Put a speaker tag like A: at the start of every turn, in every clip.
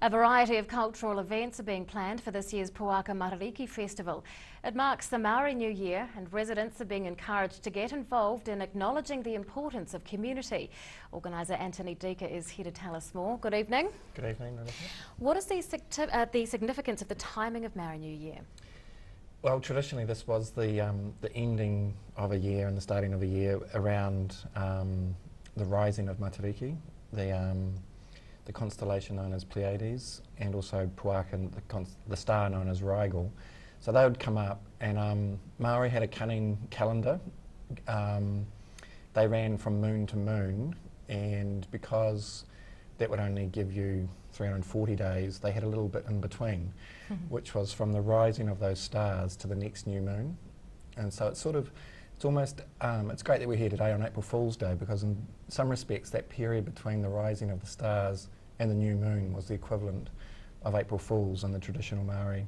A: A variety of cultural events are being planned for this year's Puaka Matariki Festival. It marks the Maori New Year and residents are being encouraged to get involved in acknowledging the importance of community. Organiser Antony Deaker is here to tell us more. Good evening.
B: Good evening, Rebecca.
A: What is the significance of the timing of Maori New Year?
B: Well, traditionally this was the ending of a year and the starting of a year around the rising of Matariki, the constellation known as Pleiades, and also Puaka, the star known as Rigel. So they would come up, and Maori had a cunning calendar. They ran from moon to moon, and because that would only give you 340 days, they had a little bit in between, which was from the rising of those stars to the next new moon. And so it's almost, it's great that we're here today on April Fool's Day, because in some respects that period between the rising of the stars and the new moon was the equivalent of April Fool's in the traditional Maori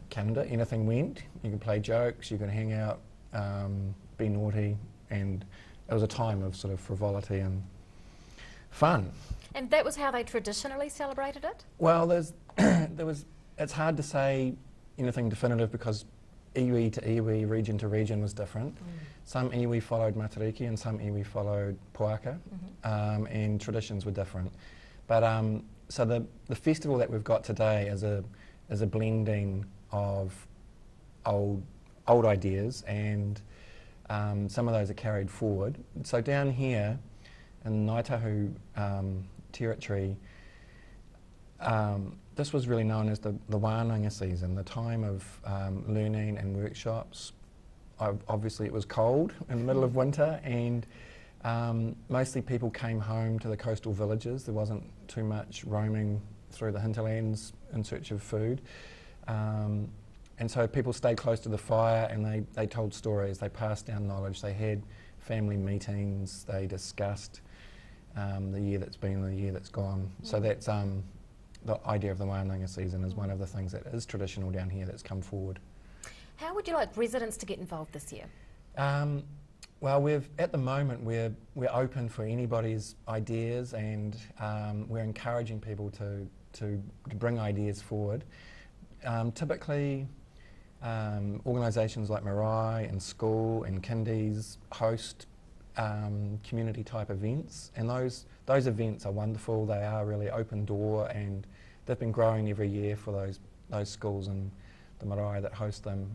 B: calendar. Anything went. You could play jokes, you could hang out, be naughty, and it was a time of sort of frivolity and fun.
A: And that was how they traditionally celebrated it?
B: Well, it's hard to say anything definitive because iwi to iwi, region to region was different. Some iwi followed Matariki and some iwi followed Puaka, and traditions were different. But so the festival that we've got today is a blending of old ideas, and some of those are carried forward. So down here in Ngaitahu territory, this was really known as the wānanga season, the time of learning and workshops. Obviously it was cold in the middle of winter, and mostly people came home to the coastal villages. There wasn't too much roaming through the hinterlands in search of food. And so people stayed close to the fire, and they told stories, they passed down knowledge, they had family meetings, they discussed the year that's been and the year that's gone. So that's the idea of the wānanga season is one of the things that is traditional down here that's come forward.
A: How would you like residents to get involved this year?
B: Well, at the moment we're open for anybody's ideas, and we're encouraging people to bring ideas forward. Typically, organisations like Marae and school and kindies host community type events, and those events are wonderful. They are really open door, and they've been growing every year for those schools and the marae that host them.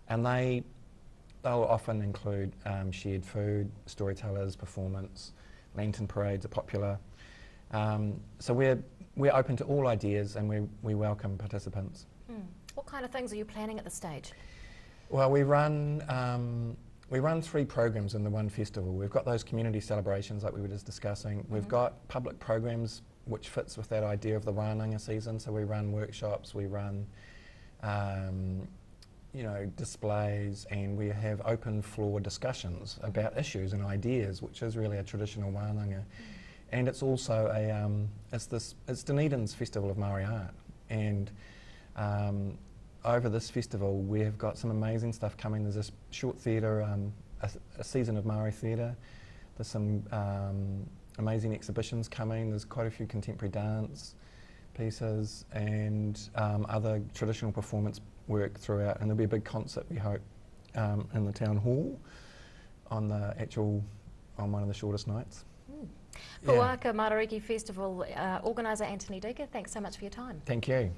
B: And they'll often include shared food, storytellers, performance, lantern parades are popular. So we're open to all ideas, and we welcome participants.
A: What kind of things are you planning at this stage?
B: Well, we run 3 programs in the one festival. We've got those community celebrations like we were just discussing. We've got public programs which fits with that idea of the wānanga season. So we run workshops, we run displays, and we have open floor discussions about issues and ideas, which is really a traditional wānanga. And it's also it's Dunedin's Festival of Maori Art, and over this festival we have got some amazing stuff coming. There's this short theatre, a season of Maori theatre. There's some amazing exhibitions coming. There's quite a few contemporary dance pieces and other traditional performance work throughout, and there'll be a big concert, we hope, in the town hall on one of the shortest nights.
A: Puaka Matariki Festival organiser Antony Deaker, thanks so much for your time.
B: Thank you.